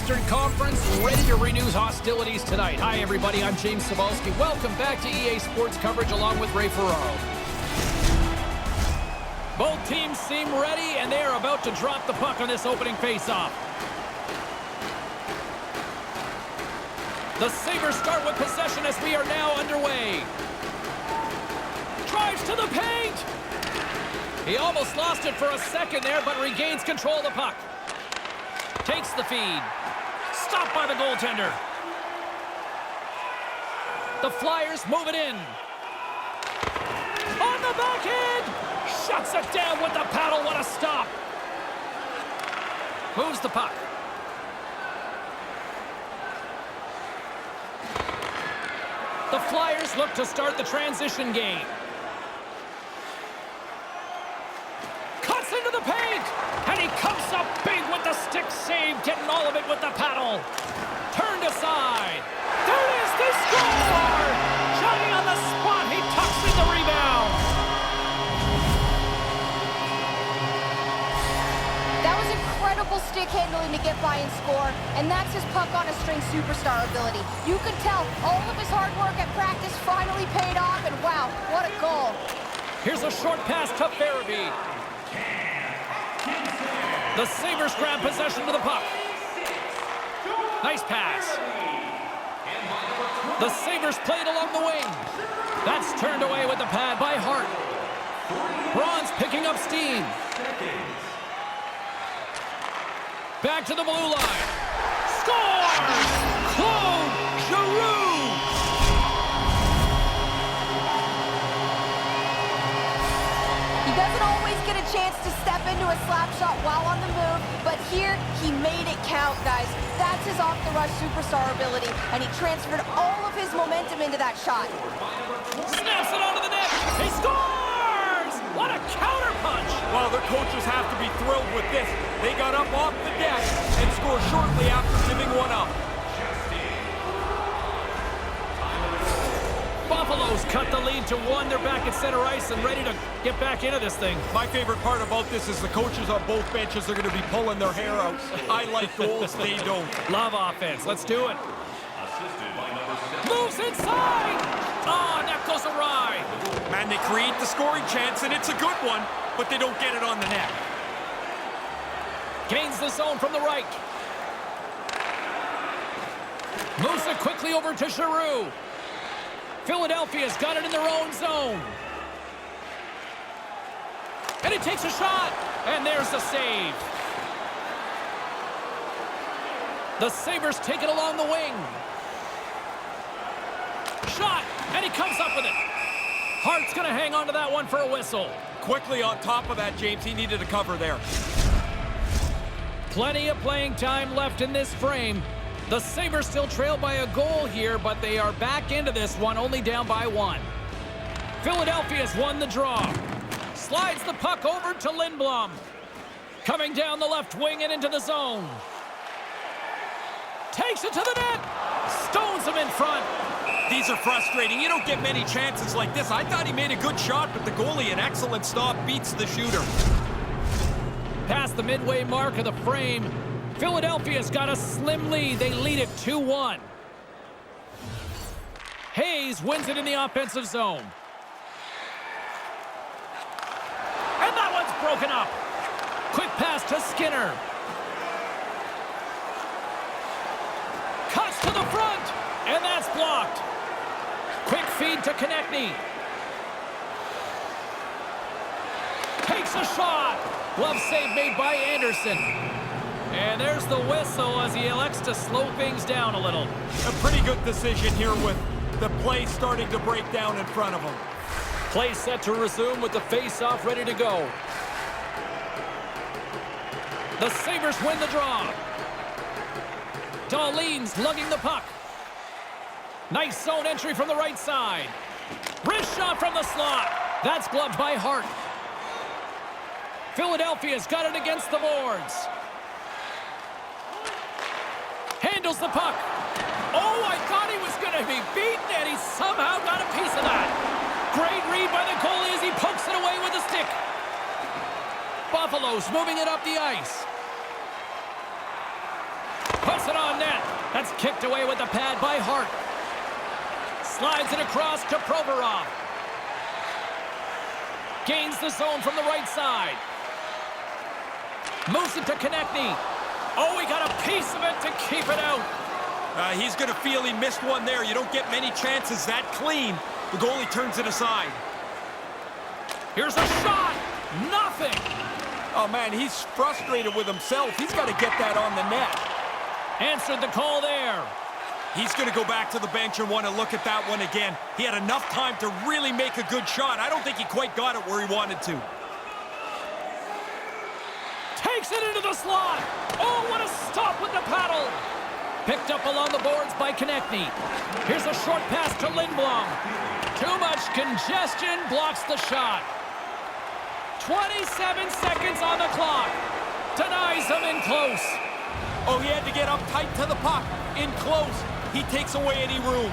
Western Conference, ready to renew hostilities tonight. Hi, everybody. I'm James Cebulski. Welcome back to EA Sports coverage along with Ray Ferraro. Both teams seem ready, and they are about to drop the puck on this opening faceoff. The Sabres start with possession as we are now underway. Drives to the paint. He almost lost it for a second there, but regains control of the puck. Takes the feed. Stopped by the goaltender. The Flyers move it in. On the backhand. Shuts it down with the paddle. What a stop. Moves the puck. The Flyers look to start the transition game. Cuts into the paint. And he comes up big with the stick save, getting all of it with the paddle. Turned aside. There it is, they score! Johnny on the spot, he tucks in the rebound. That was incredible stick handling to get by and score, and that's his puck-on-a-string superstar ability. You could tell all of his hard work at practice finally paid off, and wow, what a goal. Here's a short pass to Farabee. The Sabres grab possession to the puck. Nice pass. The Sabres played along the wing. That's turned away with the pad by Hart. Braun's picking up steam. Back to the blue line. Scores! Claude Giroux! He doesn't always get a chance to step into a slap shot while on the move, but here he made it count, guys. That's his off-the-rush superstar ability, and he transferred all of his momentum into that shot. Snaps it onto the net. He scores! What a counter punch! Well, their coaches have to be thrilled with this. They got up off the deck and scored shortly after giving one up. Buffalo's cut the lead to 1. They're back at center ice and ready to get back into this thing. My favorite part about this is the coaches on both benches are going to be pulling their hair out. I like goals, they don't. Love offense. Let's do it. Moves inside. Oh, that goes awry. Man, they create the scoring chance, and it's a good one, but they don't get it on the net. Gains the zone from the right. Moves it quickly over to Giroux. Philadelphia's got it in their own zone. And he takes a shot. And there's the save. The Sabres take it along the wing. Shot. And he comes up with it. Hart's going to hang on to that one for a whistle. Quickly on top of that, James, he needed a cover there. Plenty of playing time left in this frame. The Sabres still trail by a goal here, but they are back into this one, only down by 1. Philadelphia's won the draw. Slides the puck over to Lindblom. Coming down the left wing and into the zone. Takes it to the net. Stones him in front. These are frustrating. You don't get many chances like this. I thought he made a good shot, but the goalie, an excellent stop, beats the shooter. Past the midway mark of the frame, Philadelphia's got a slim lead. They lead it 2-1. Hayes wins it in the offensive zone. And that one's broken up. Quick pass to Skinner. Cuts to the front. And that's blocked. Quick feed to Konechny. Takes a shot. Glove save made by Anderson. And there's the whistle as he elects to slow things down a little. A pretty good decision here with the play starting to break down in front of him. Play set to resume with the face-off ready to go. The Sabres win the draw. Dahlin's lugging the puck. Nice zone entry from the right side. Wrist shot from the slot. That's gloved by Hart. Philadelphia's got it against the boards. Handles the puck. Oh, I thought he was going to be beaten, and he somehow got a piece of that. Great read by the goalie as he pokes it away with a stick. Buffalo's moving it up the ice. Puts it That's kicked away with the pad by Hart. Slides it across to Provorov. Gains the zone from the right side. Moves it to Konechny. Oh, he got a piece of it to keep it out. He's going to feel he missed one there. You don't get many chances that clean. The goalie turns it aside. Here's a shot. Nothing. Oh, man, he's frustrated with himself. He's got to get that on the net. Answered the call there. He's going to go back to the bench and want to look at that one again. He had enough time to really make a good shot. I don't think he quite got it where he wanted to. Takes it into the slot. Oh, what a stop with the paddle. Picked up along the boards by Konechny. Here's a short pass to Lindblom. Too much congestion blocks the shot. 27 seconds on the clock. Denies him in close. Oh, he had to get up tight to the puck. In close. He takes away any room.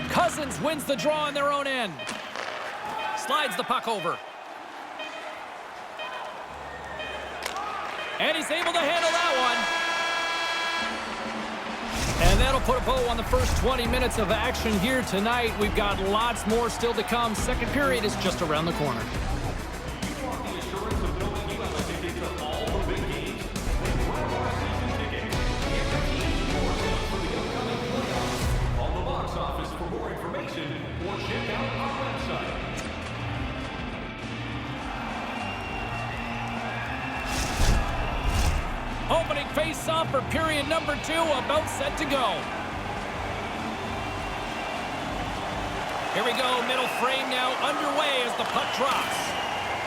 Cousins wins the draw on their own end. Slides the puck over. And he's able to handle that one. And that'll put a bow on the first 20 minutes of action here tonight. We've got lots more still to come. Second period is just around the corner. Opening face-off for period number 2, about set to go. Here we go, middle frame now underway as the puck drops.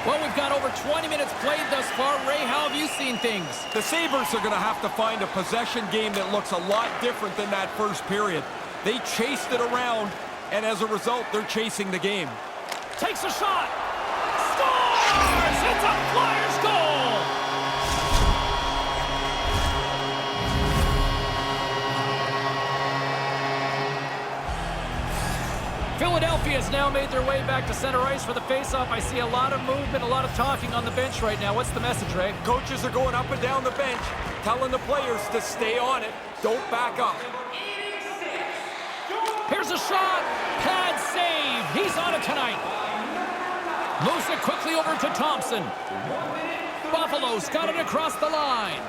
Well, we've got over 20 minutes played thus far. Ray, how have you seen things? The Sabres are going to have to find a possession game that looks a lot different than that first period. They chased it around, and as a result, they're chasing the game. Takes a shot. Scores! It's a Flyers goal! Philadelphia has now made their way back to center ice for the faceoff. I see a lot of movement, a lot of talking on the bench right now. What's the message, Ray? Coaches are going up and down the bench, telling the players to stay on it. Don't back up. Here's a shot. Pad save. He's on it tonight. Moves it quickly over to Thompson. Buffalo's got it across the line.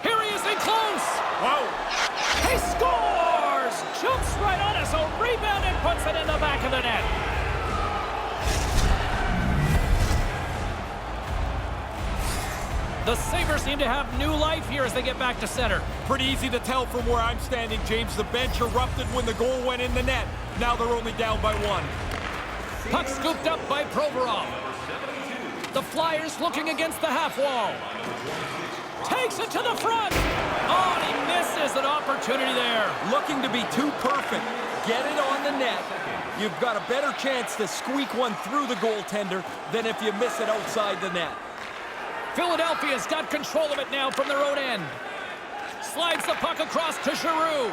Here he is in close. Wow. He scores! Jumps right on it, so rebound and puts it in the back of the net. The Sabres seem to have new life here as they get back to center. Pretty easy to tell from where I'm standing, James. The bench erupted when the goal went in the net. Now they're only down by 1. Puck scooped up by Provorov. The Flyers looking against the half wall. Takes it to the front. Oh, and he misses an opportunity there. Looking to be too perfect. Get it on the net. You've got a better chance to squeak one through the goaltender than if you miss it outside the net. Philadelphia's got control of it now from their own end. Slides the puck across to Giroux.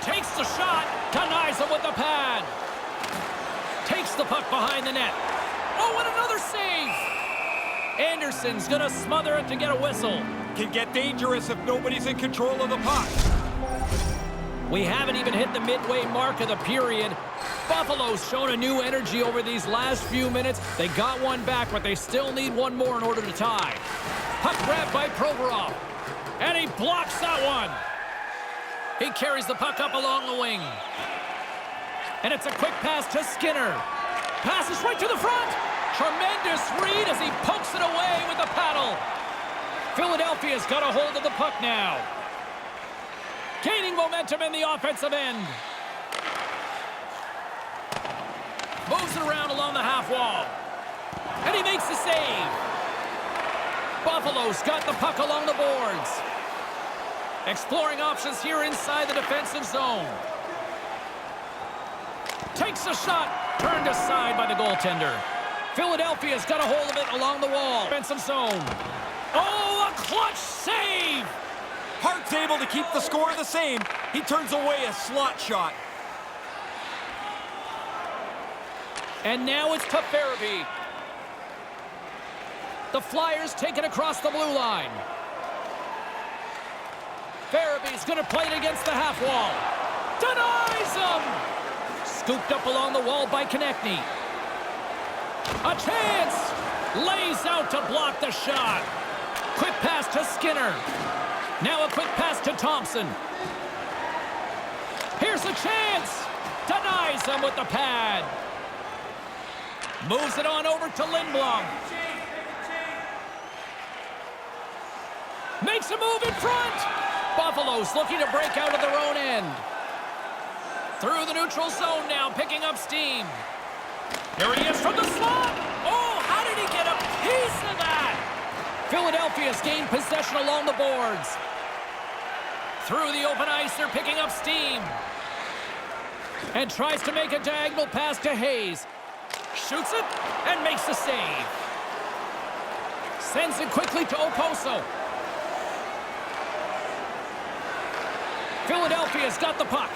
Takes the shot. Denies him with the pad. Takes the puck behind the net. Oh, and another save. Anderson's gonna smother it to get a whistle. Can get dangerous if nobody's in control of the puck. We haven't even hit the midway mark of the period. Buffalo's shown a new energy over these last few minutes. They got one back, but they still need one more in order to tie. Puck grabbed by Provorov. And he blocks that one. He carries the puck up along the wing. And it's a quick pass to Skinner. Passes right to the front. Tremendous read as he pokes it away with the paddle. Philadelphia's got a hold of the puck now. Gaining momentum in the offensive end. Moves it around along the half wall. And he makes the save. Buffalo's got the puck along the boards. Exploring options here inside the defensive zone. Takes a shot. Turned aside by the goaltender. Philadelphia's got a hold of it along the wall. Defensive zone. Oh, a clutch save! Hart's able to keep the score the same. He turns away a slot shot. And now it's to Farabee. The Flyers take it across the blue line. Farabee's going to play it against the half wall. Denies him! Scooped up along the wall by Konechny. A chance! Lays out to block the shot. Quick pass to Skinner. Now a quick pass to Thompson. Here's a chance! Denies him with the pad. Moves it on over to Lindblom. Makes a move in front. Buffalo's looking to break out of their own end. Through the neutral zone now, picking up steam. Here he is from the slot. Oh, how did he get a piece of that? Philadelphia's gained possession along the boards. Through the open ice, they're picking up steam. And tries to make a diagonal pass to Hayes. Shoots it and makes the save. Sends it quickly to Oposo. Philadelphia's got the puck.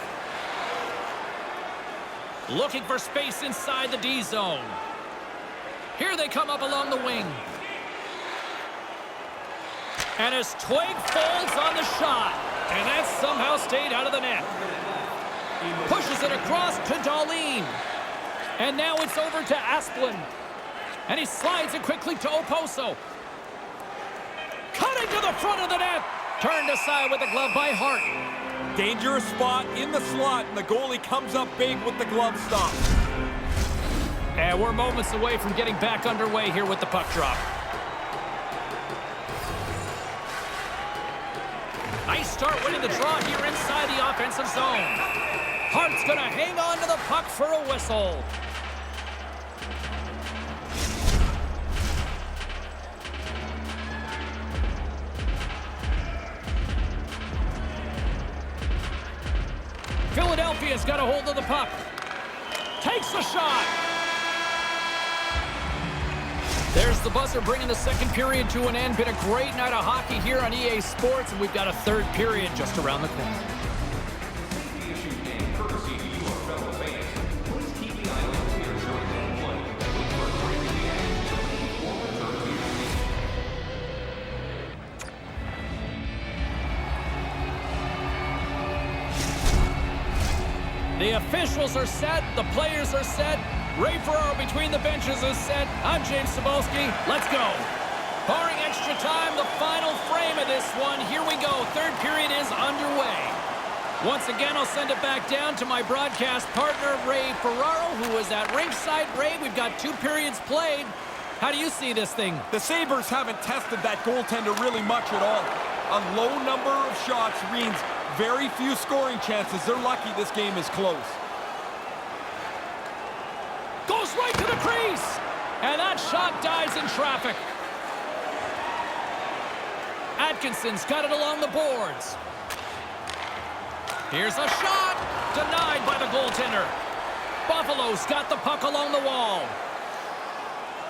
Looking for space inside the D zone. Here they come up along the wing. And as Twig folds on the shot. And that somehow stayed out of the net. Pushes it across to Dahlin. And now it's over to Asplund. And he slides it quickly to Oposo. Cutting to the front of the net. Turned aside with the glove by Hart. Dangerous spot in the slot, and the goalie comes up big with the glove stop. And we're moments away from getting back underway here with the puck drop. Nice start winning the draw here inside the offensive zone. Hart's going to hang on to the puck for a whistle. Philadelphia's got a hold of the puck. Takes the shot. There's the buzzer bringing the second period to an end. Been a great night of hockey here on EA Sports, and we've got a third period just around the corner. The officials are set. The players are set. Ray Ferraro between the benches is set. I'm James Cebulski. Let's go. Barring extra time, the final frame of this one. Here we go. Third period is underway. Once again, I'll send it back down to my broadcast partner, Ray Ferraro, who is at ringside. Ray, we've got 2 periods played. How do you see this thing? The Sabres haven't tested that goaltender really much at all. A low number of shots means very few scoring chances. They're lucky this game is close. Goes right to the crease. And that shot dies in traffic. Atkinson's got it along the boards. Here's a shot. Denied by the goaltender. Buffalo's got the puck along the wall.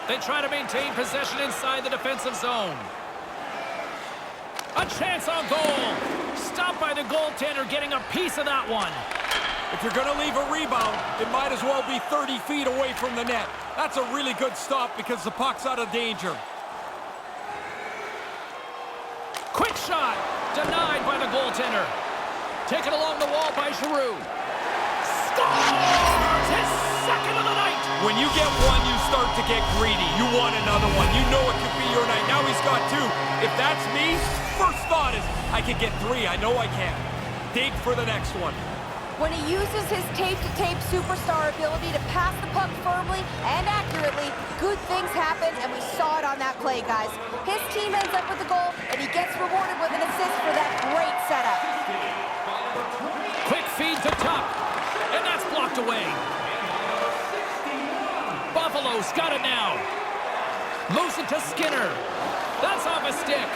They try to maintain possession inside the defensive zone. A chance on goal. Stopped by the goaltender, getting a piece of that one. If you're going to leave a rebound, it might as well be 30 feet away from the net. That's a really good stop because the puck's out of danger. Quick shot. Denied by the goaltender. Taken along the wall by Giroux. Scores his second of the night. When you get one, you start to get greedy. You want another one. You know it could be your night. Now he's got 2. If that's me, first thought is, I could get 3. I know I can. Dig for the next one. When he uses his tape-to-tape superstar ability to pass the puck firmly and accurately, good things happen, and we saw it on that play, guys. His team ends up with the goal, and he gets rewarded with an assist for that great setup. Quick feed to Tuck, and that's blocked away. Buffalo's got it now. Moves it to Skinner. That's off a stick.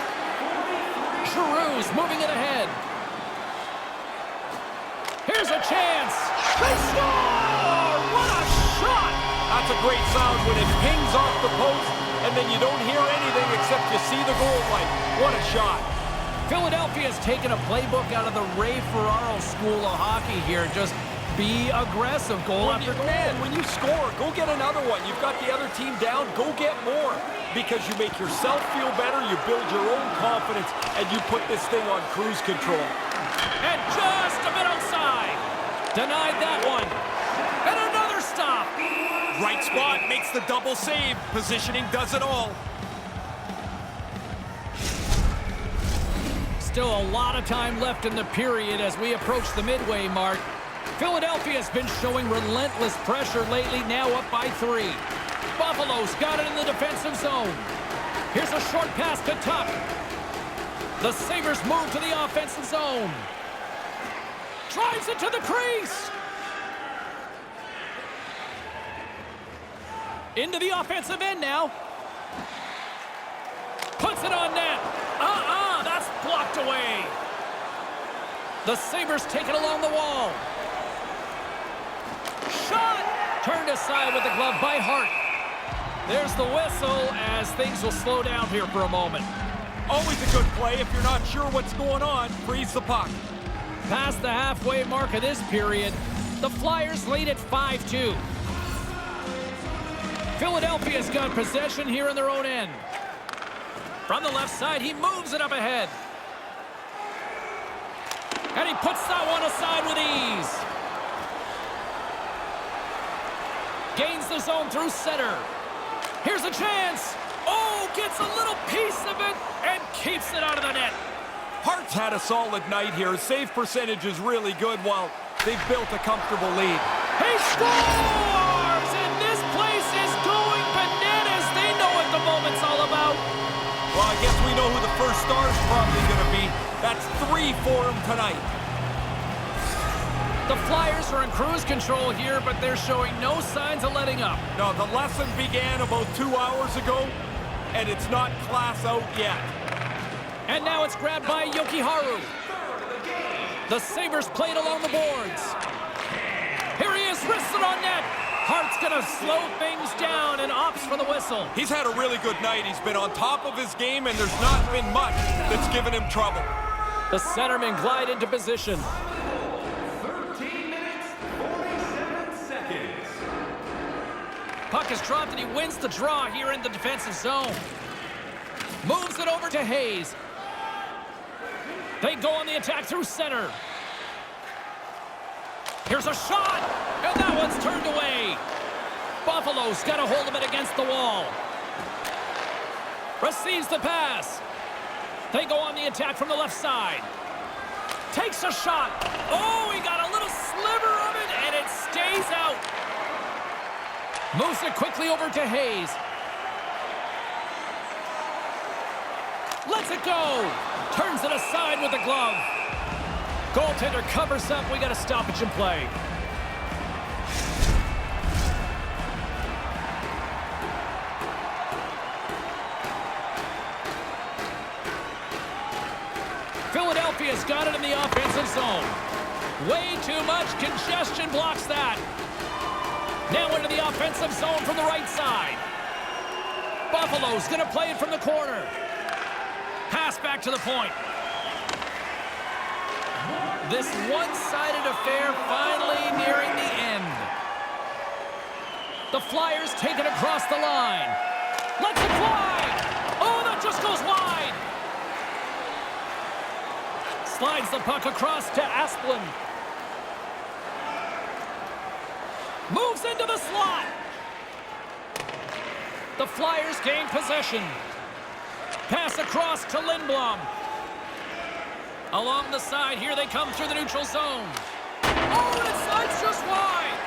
Giroux's moving it ahead. Here's a chance. They score! What a shot! That's a great sound when it pings off the post, and then you don't hear anything except you see the goal light. What a shot. Philadelphia's taken a playbook out of the Ray Ferraro school of hockey here. Just be aggressive. Goal after goal. Man, when you score, go get another one. You've got the other team down, go get more. Because you make yourself feel better, you build your own confidence, and you put this thing on cruise control. And just a bit outside. Denied that one. And another stop. Right spot makes the double save. Positioning does it all. Still a lot of time left in the period as we approach the midway mark. Philadelphia's been showing relentless pressure lately, now up by 3. Buffalo's got it in the defensive zone. Here's a short pass to Tuck. The Sabres move to the offensive zone. Drives it to the crease. Into the offensive end now. Puts it on net. That's blocked away. The Sabres take it along the wall. Shot! Turned aside with the glove by Hart. There's the whistle as things will slow down here for a moment. Always a good play. If you're not sure what's going on, freeze the puck. Past the halfway mark of this period, the Flyers lead at 5-2. Philadelphia's got possession here in their own end. From the left side, he moves it up ahead. And he puts that one aside with ease. Gains the zone through center. Here's a chance. Oh, gets a little piece of it and keeps it out of the net. Hart's had a solid night here. Save percentage is really good while they've built a comfortable lead. He scores! And this place is going bananas. They know what the moment's all about. Well, I guess we know who the first star's probably going to be. That's 3 for him tonight. The Flyers are in cruise control here, but they're showing no signs of letting up. No, the lesson began about 2 hours ago, and it's not class out yet. And now it's grabbed by Yokiharu. The Sabres played along the boards. Here he is, wristed on net. Hart's going to slow things down and opts for the whistle. He's had a really good night. He's been on top of his game, and there's not been much that's given him trouble. The centermen glide into position. 13 minutes, 47 seconds. Puck is dropped, and he wins the draw here in the defensive zone. Moves it over to Hayes. They go on the attack through center. Here's a shot, and that one's turned away. Buffalo's got a hold of it against the wall. Receives the pass. They go on the attack from the left side. Takes a shot. Oh, he got a little sliver of it, and it stays out. Moves it quickly over to Hayes. Lets it go. Turns it aside with the glove. Goaltender covers up. We got a stoppage in play. Philadelphia's got it in the offensive zone. Way too much congestion blocks that. Now into the offensive zone from the right side. Buffalo's going to play it from the corner. Pass back to the point. This one-sided affair finally nearing the end. The Flyers take it across the line. Lets it fly. Oh, that just goes wide. Slides the puck across to Asplund. Moves into the slot. The Flyers gain possession. Pass across to Lindblom. Along the side, here they come through the neutral zone. Oh, and it slides just wide.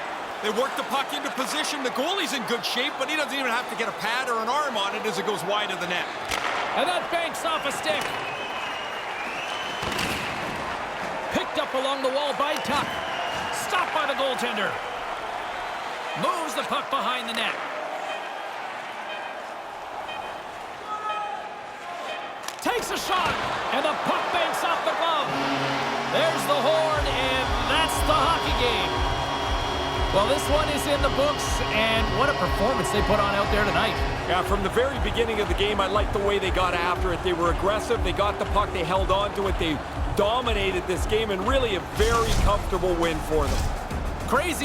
They work the puck into position. The goalie's in good shape, but he doesn't even have to get a pad or an arm on it as it goes wide of the net. And that banks off a stick. Picked up along the wall by Tuck. Stopped by the goaltender. Moves the puck behind the net. Takes a shot, and the puck banks off the glove. There's the horn, and that's the hockey game. Well, this one is in the books, and what a performance they put on out there tonight. Yeah, from the very beginning of the game, I liked the way they got after it. They were aggressive, they got the puck, they held on to it, they dominated this game, and really a very comfortable win for them. crazy.